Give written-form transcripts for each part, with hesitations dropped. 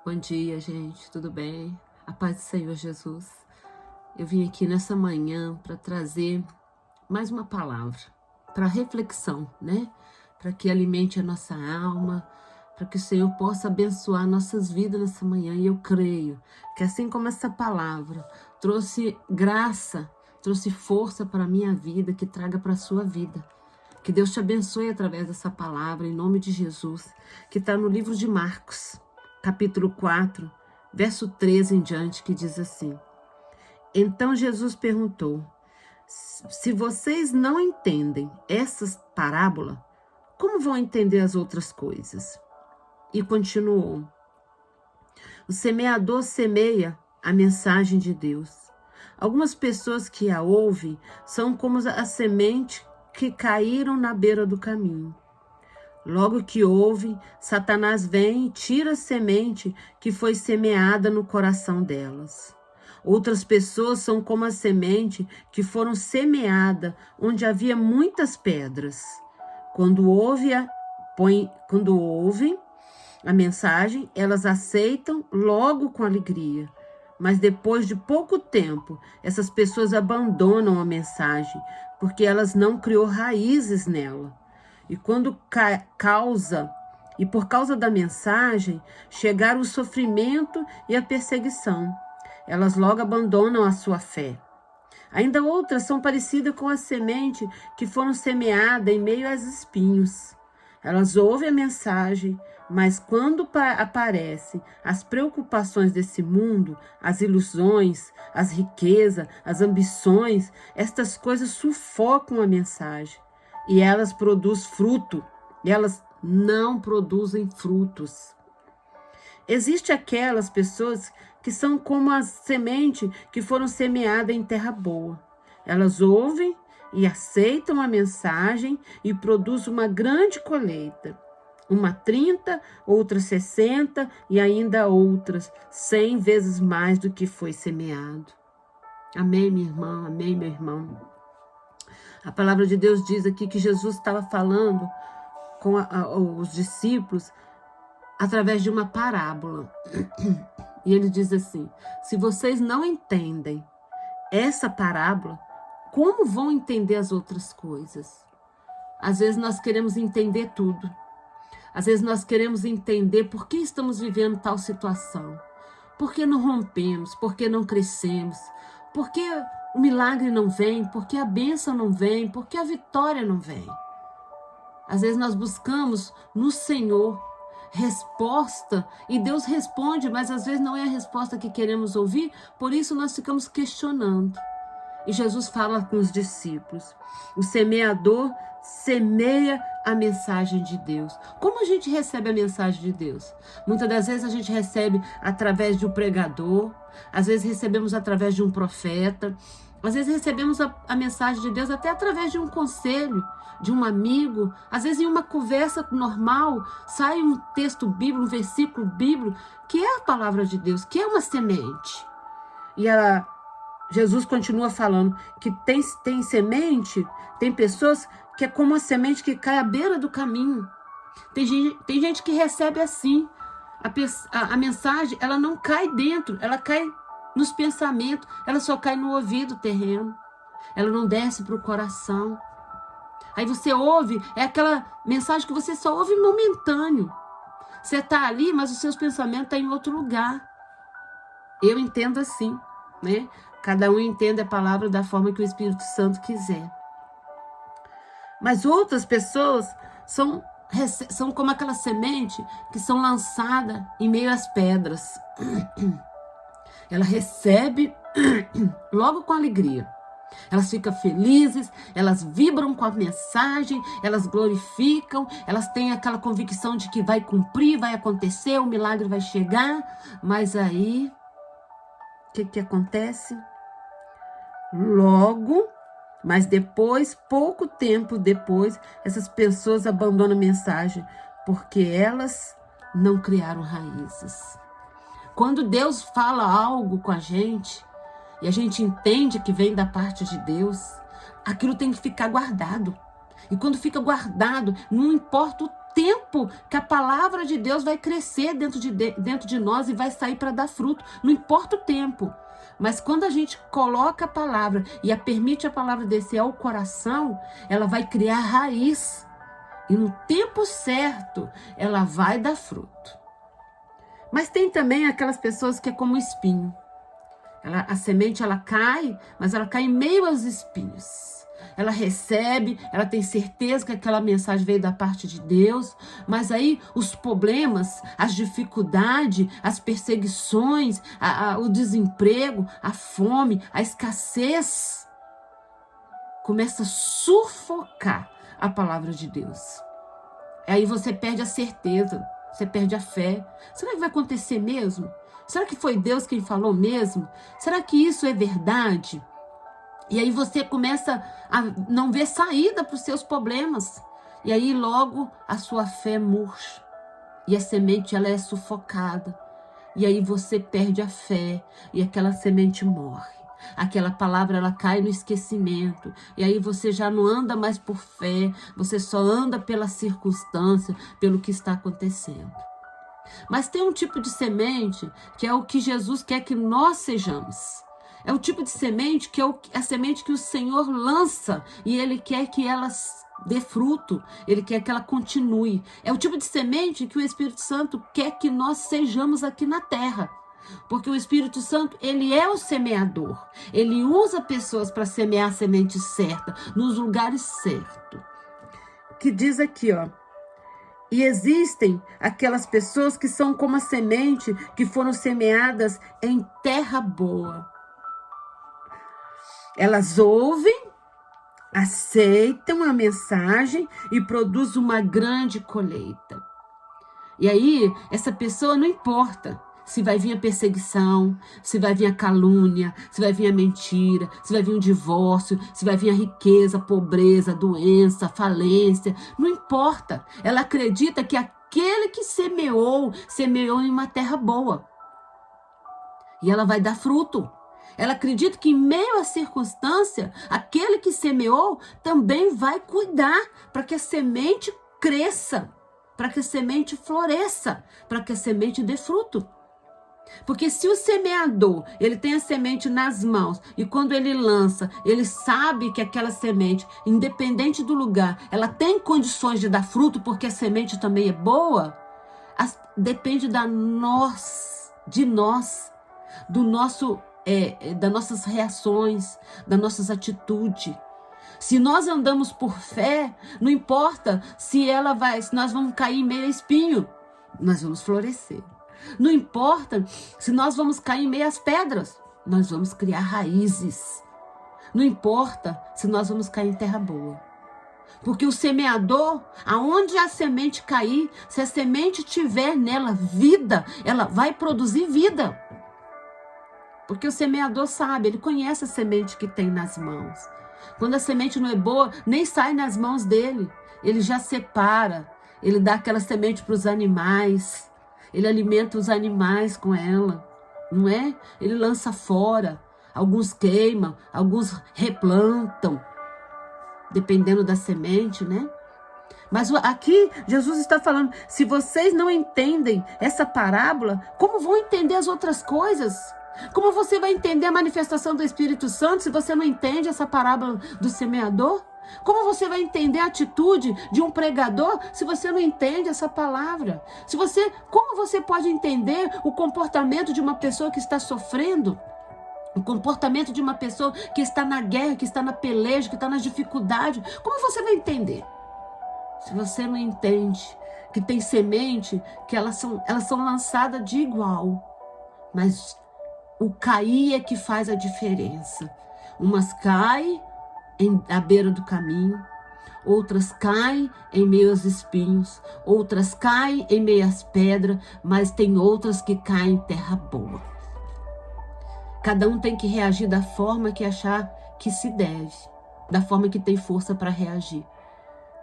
Bom dia, gente, tudo bem? A paz do Senhor Jesus. Eu vim aqui nessa manhã para trazer mais uma palavra, para reflexão, né? Para que alimente a nossa alma, para que o Senhor possa abençoar nossas vidas nessa manhã. E eu creio que assim como essa palavra trouxe graça, trouxe força para a minha vida, que traga para a sua vida. Que Deus te abençoe através dessa palavra, em nome de Jesus, que está no livro de Marcos, capítulo 4, verso 13 em diante, que diz assim: Então Jesus perguntou: Se vocês não entendem essas parábolas, como vão entender as outras coisas? E continuou: O semeador semeia a mensagem de Deus. Algumas pessoas que a ouvem são como a semente que caíram na beira do caminho. Logo que ouvem, Satanás vem e tira a semente que foi semeada no coração delas. Outras pessoas são como a semente que foram semeada onde havia muitas pedras. Quando ouvem a mensagem, elas aceitam logo com alegria. Mas depois de pouco tempo, essas pessoas abandonam a mensagem, porque elas não criou raízes nela. E por causa da mensagem, chegaram o sofrimento e a perseguição. Elas logo abandonam a sua fé. Ainda outras são parecidas com a semente que foram semeadas em meio aos espinhos. Elas ouvem a mensagem, mas quando aparecem as preocupações desse mundo, as ilusões, as riquezas, as ambições, estas coisas sufocam a mensagem. E elas produzem fruto, e elas não produzem frutos. Existem aquelas pessoas que são como a semente que foram semeadas em terra boa. Elas ouvem e aceitam a mensagem e produzem uma grande colheita. Uma 30, outra 60 e ainda outras 100 vezes mais do que foi semeado. Amém, minha irmã? Amém, meu irmão? A palavra de Deus diz aqui que Jesus estava falando com os discípulos através de uma parábola. E ele diz assim: se vocês não entendem essa parábola, como vão entender as outras coisas? Às vezes nós queremos entender tudo. Às vezes nós queremos entender por que estamos vivendo tal situação. Por que não rompemos? Por que não crescemos? Por que o milagre não vem? Por que a bênção não vem? Por que a vitória não vem? Às vezes nós buscamos no Senhor resposta e Deus responde, mas às vezes não é a resposta que queremos ouvir, por isso nós ficamos questionando. E Jesus fala com os discípulos: o semeador semeia a mensagem de Deus. Como a gente recebe a mensagem de Deus? Muitas das vezes a gente recebe através de um pregador, às vezes recebemos através de um profeta, às vezes recebemos a mensagem de Deus até através de um conselho, de um amigo, às vezes em uma conversa normal, sai um texto bíblico, um versículo bíblico, que é a palavra de Deus, que é uma semente. E Jesus continua falando que tem semente, tem pessoas que é como a semente que cai à beira do caminho. Tem gente que recebe assim, a mensagem, ela não cai dentro, ela cai nos pensamentos, ela só cai no ouvido terreno, ela não desce para o coração. Aí você ouve, é aquela mensagem que você só ouve momentâneo. Você está ali, mas os seus pensamentos estão em outro lugar. Eu entendo assim, né? Cada um entende a palavra da forma que o Espírito Santo quiser. Mas outras pessoas são como aquela semente que são lançadas em meio às pedras. Ela recebe logo com alegria. Elas ficam felizes, elas vibram com a mensagem, elas glorificam, elas têm aquela convicção de que vai cumprir, vai acontecer, o milagre vai chegar. Mas aí, o que acontece? Logo, mas depois, pouco tempo depois, essas pessoas abandonam a mensagem, porque elas não criaram raízes. Quando Deus fala algo com a gente, e a gente entende que vem da parte de Deus, aquilo tem que ficar guardado. E quando fica guardado, não importa o tempo que a palavra de Deus vai crescer dentro de nós e vai sair para dar fruto. Não importa o tempo. Mas quando a gente coloca a palavra e permite a palavra descer ao coração, ela vai criar raiz. E no tempo certo, ela vai dar fruto. Mas tem também aquelas pessoas que é como espinho. A semente, ela cai, mas ela cai em meio aos espinhos. Ela recebe, ela tem certeza que aquela mensagem veio da parte de Deus, mas aí os problemas, as dificuldades, as perseguições, o desemprego, a fome, a escassez, começa a sufocar a palavra de Deus. Aí você perde a certeza, você perde a fé. Será que vai acontecer mesmo? Será que foi Deus quem falou mesmo? Será que isso é verdade? E aí você começa a não ver saída para os seus problemas. E aí logo a sua fé murcha. E a semente, ela é sufocada. E aí você perde a fé e aquela semente morre. Aquela palavra, ela cai no esquecimento. E aí você já não anda mais por fé. Você só anda pela circunstância, pelo que está acontecendo. Mas tem um tipo de semente que é o que Jesus quer que nós sejamos. É o tipo de semente que é a semente que o Senhor lança e Ele quer que ela dê fruto, Ele quer que ela continue. É o tipo de semente que o Espírito Santo quer que nós sejamos aqui na terra. Porque o Espírito Santo, ele é o semeador. Ele usa pessoas para semear a semente certa, nos lugares certos. Que diz aqui, ó. E existem aquelas pessoas que são como a semente que foram semeadas em terra boa. Elas ouvem, aceitam a mensagem e produzem uma grande colheita. E aí, essa pessoa não importa se vai vir a perseguição, se vai vir a calúnia, se vai vir a mentira, se vai vir o divórcio, se vai vir a riqueza, a pobreza, a doença, a falência. Não importa. Ela acredita que aquele que semeou em uma terra boa. E ela vai dar fruto. Ela acredita que em meio à circunstância, aquele que semeou também vai cuidar para que a semente cresça, para que a semente floresça, para que a semente dê fruto. Porque se o semeador, ele tem a semente nas mãos e quando ele lança, ele sabe que aquela semente, independente do lugar, ela tem condições de dar fruto porque a semente também é boa, depende de nós, do nosso, das nossas reações, das nossas atitudes. Se nós andamos por fé, não importa se nós vamos cair em meio a espinho, nós vamos florescer. Não importa se nós vamos cair em meio às pedras, nós vamos criar raízes. Não importa se nós vamos cair em terra boa. Porque o semeador, aonde a semente cair, se a semente tiver nela vida, ela vai produzir vida. Porque o semeador sabe, ele conhece a semente que tem nas mãos. Quando a semente não é boa, nem sai nas mãos dele. Ele já separa, ele dá aquela semente para os animais. Ele alimenta os animais com ela, não é? Ele lança fora, alguns queimam, alguns replantam, dependendo da semente, né? Mas aqui Jesus está falando, se vocês não entendem essa parábola, como vão entender as outras coisas? Como você vai entender a manifestação do Espírito Santo se você não entende essa parábola do semeador? Como você vai entender a atitude de um pregador se você não entende essa palavra? Como você pode entender o comportamento de uma pessoa que está sofrendo? O comportamento de uma pessoa que está na guerra, que está na peleja, que está na dificuldade? Como você vai entender? Se você não entende que tem semente, que elas são lançadas de igual. Mas o cair é que faz a diferença. Umas caem à beira do caminho, outras caem em meio aos espinhos, outras caem em meio às pedras, mas tem outras que caem em terra boa. Cada um tem que reagir da forma que achar que se deve, da forma que tem força para reagir.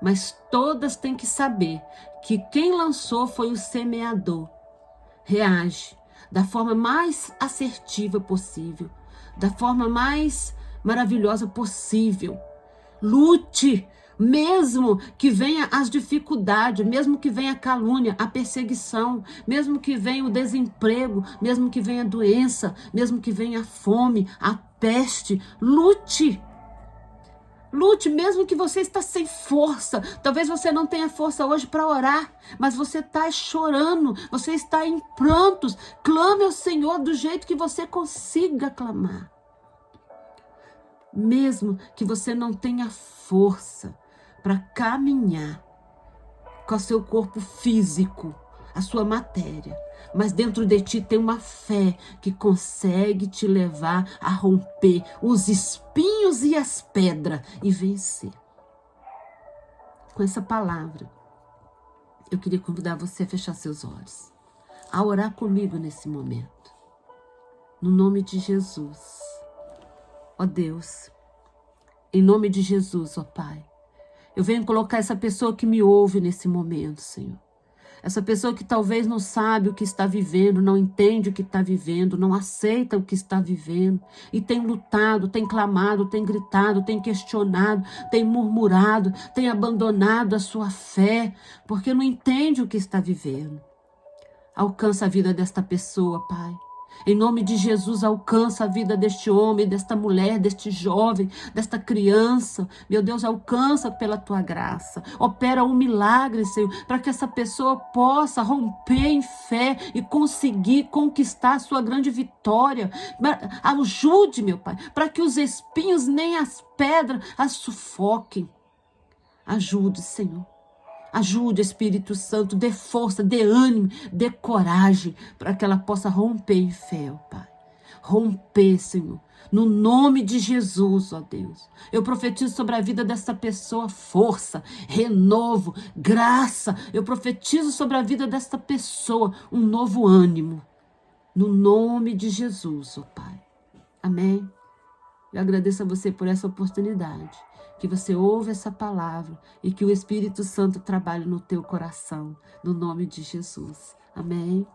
Mas todas têm que saber que quem lançou foi o semeador. Reage da forma mais assertiva possível, da forma mais maravilhosa possível. Lute Mesmo que venha as dificuldades, mesmo que venha a calúnia, a perseguição, mesmo que venha o desemprego, mesmo que venha a doença, mesmo que venha a fome, a peste, lute. Lute, mesmo que você está sem força. Talvez você não tenha força hoje para orar, mas você está chorando, você está em prantos. Clame ao Senhor do jeito que você consiga clamar. Mesmo que você não tenha força para caminhar com o seu corpo físico, a sua matéria, mas dentro de ti tem uma fé que consegue te levar a romper os espinhos e as pedras e vencer. Com essa palavra, eu queria convidar você a fechar seus olhos, a orar comigo nesse momento. No nome de Jesus. Ó Deus, em nome de Jesus, ó Pai, eu venho colocar essa pessoa que me ouve nesse momento, Senhor. Essa pessoa que talvez não sabe o que está vivendo, não entende o que está vivendo, não aceita o que está vivendo, e tem lutado, tem clamado, tem gritado, tem questionado, tem murmurado, tem abandonado a sua fé, porque não entende o que está vivendo. Alcança a vida desta pessoa, Pai. Em nome de Jesus, alcança a vida deste homem, desta mulher, deste jovem, desta criança. Meu Deus, alcança pela tua graça. Opera um milagre, Senhor, para que essa pessoa possa romper em fé e conseguir conquistar a sua grande vitória. Ajude, meu Pai, para que os espinhos nem as pedras as sufoquem. Ajude, Senhor. Ajude, Espírito Santo, dê força, dê ânimo, dê coragem para que ela possa romper em fé, ó Pai. Romper, Senhor, no nome de Jesus, ó Deus. Eu profetizo sobre a vida dessa pessoa força, renovo, graça. Eu profetizo sobre a vida desta pessoa um novo ânimo. No nome de Jesus, ó Pai. Amém. Eu agradeço a você por essa oportunidade, que você ouve essa palavra e que o Espírito Santo trabalhe no teu coração, no nome de Jesus. Amém.